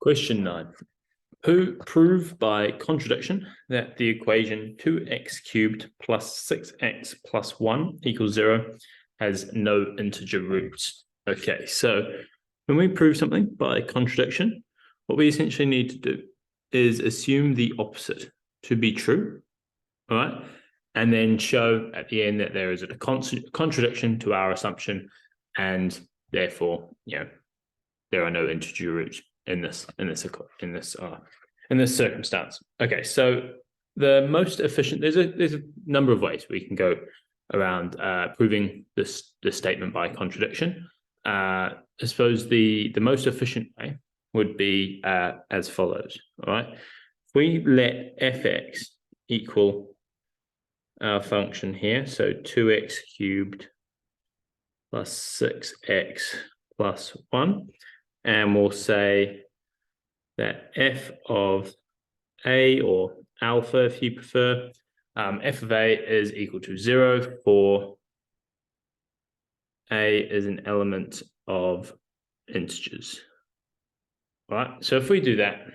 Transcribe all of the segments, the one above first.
Question 9. Prove by contradiction that the equation 2x cubed plus 6x plus 1 equals 0 has no integer roots. Okay, so when we prove something by contradiction, what we essentially need to do is assume the opposite to be true, all right? And then show at the end that there is a contradiction to our assumption, and therefore, there are no integer roots in this circumstance. Okay, so the most efficient, there's a number of ways we can go around proving this statement by contradiction. I suppose the most efficient way would be as follows. All right, if we let fx equal our function here, so 2x cubed plus 6x plus 1, and we'll say that f of a, or alpha if you prefer, f of a is equal to 0 for a is an element of integers. All right, so if we do that,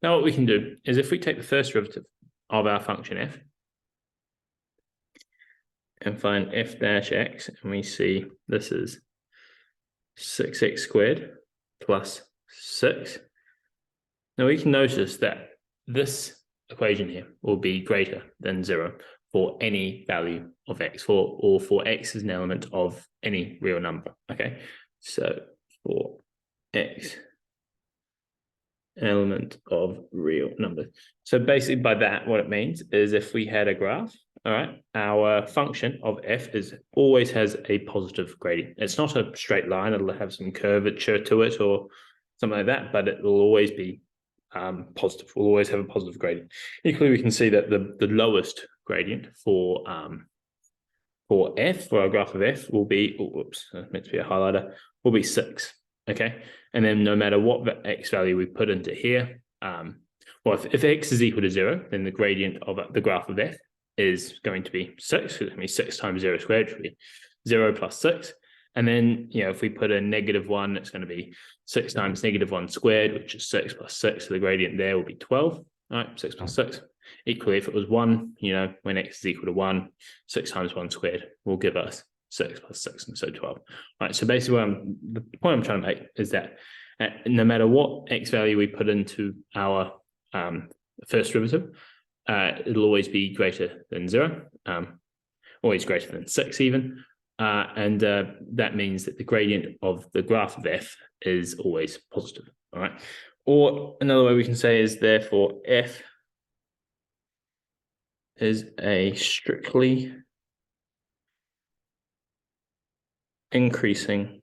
now what we can do is if we take the first derivative of our function f and find f dash x, and we see this is 6x squared plus 6. Now we can notice that this equation here will be greater than 0 for any value of x, or for x is an element of any real number. Okay, so for x element of real numbers. So basically by that, what it means is if we had a graph, all right, our function of f always has a positive gradient. It's not a straight line, it'll have some curvature to it or something like that, but it will always be positive. We'll always have a positive gradient. Equally, we can see that the lowest gradient for f, for our graph of f, will be, meant to be a highlighter, will be 6. Okay, and then no matter what x value we put into here, well, if x is equal to 0, then the gradient of the graph of f is going to be 6. So it's going to be 6 times 0 squared, which would be 0 plus 6. And then, if we put a -1, it's going to be 6 times -1 squared, which is 6 plus 6. So the gradient there will be 12. All right, 6 plus 6. Equally, if it was 1, when x is equal to 1, 6 times 1 squared will give us 6 plus 6, and so 12. All right, so basically the point I'm trying to make is that no matter what x value we put into our first derivative, it'll always be greater than 0, always greater than 6 even. And that means that the gradient of the graph of f is always positive. All right. Or another way we can say is therefore f is a strictly increasing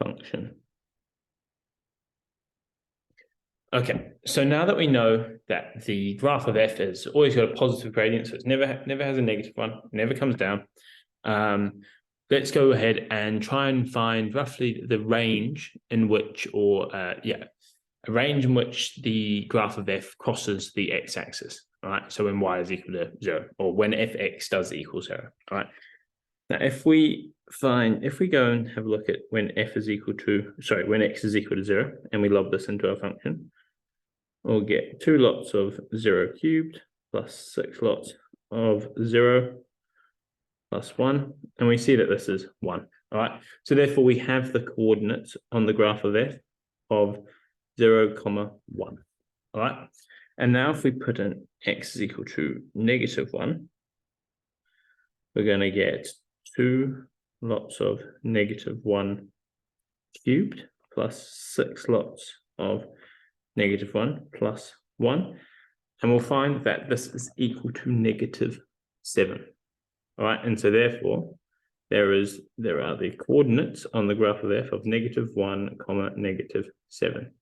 function. Okay, so now that we know that the graph of f has always got a positive gradient, so it's never has a negative one, never comes down, let's go ahead and try and find roughly the range in which, a range in which the graph of f crosses the x-axis. All right, so when y is equal to 0, or when fx does equal 0. All right, now if we go and have a look at when when x is equal to 0, and we lob this into our function, we'll get 2 lots of 0 cubed plus 6 lots of 0 plus 1, and we see that this is 1. All right, so therefore we have the coordinates on the graph of f of 0, 1. All right, and now if we put in x is equal to -1, we're going to get 2 lots of -1 cubed plus 6 lots of -1 plus 1, and we'll find that this is equal to -7. All right, and so therefore there are the coordinates on the graph of f of -1, -7.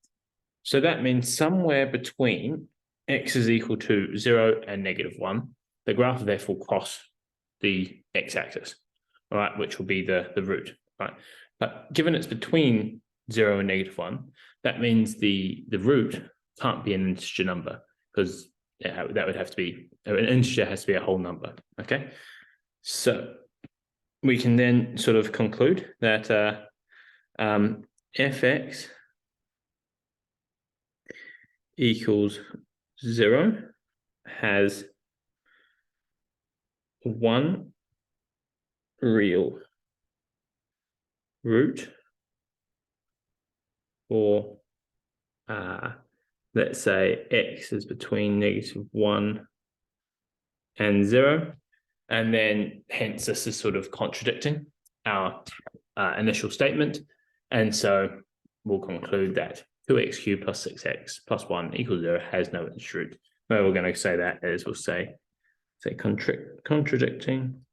So that means somewhere between x is equal to 0 and -1, the graph of f will cross the x-axis, all right, which will be the root, right? But given it's between 0 and -1, that means the root can't be an integer number, because that would have to be, an integer has to be a whole number. Okay, so we can then sort of conclude that fx equals 0 has one real root, or let's say x is between -1 and 0, and then hence this is sort of contradicting our initial statement, and so we'll conclude that 2x cubed plus 6x plus 1 equals 0 has no integer root. The way we're going to say that is we'll say contradicting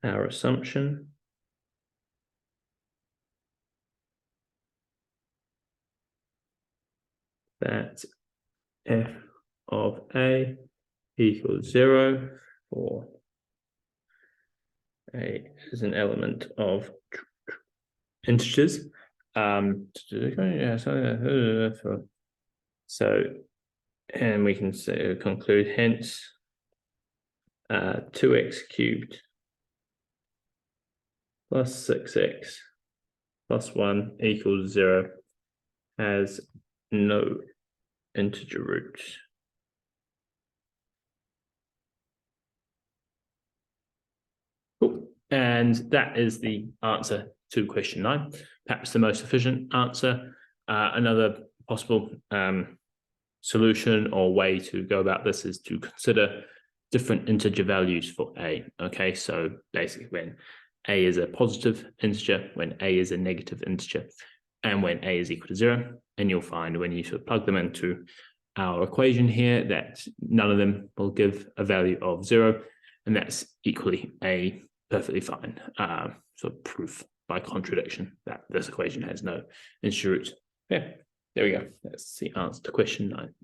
our assumption that f of a equals 0 for a is an element of integers. So, and we can say, conclude hence 2x cubed plus 6x plus 1 equals 0 has no integer roots. Cool. And that is the answer to question 9, perhaps the most efficient answer. Another possible solution or way to go about this is to consider different integer values for a. Okay, so basically when a is a positive integer, when a is a negative integer, and when a is equal to 0, and you'll find when you sort of plug them into our equation here that none of them will give a value of 0, and that's equally a perfectly fine sort of proof by contradiction that this equation has no integer roots. Yeah, there we go. That's the answer to question 9.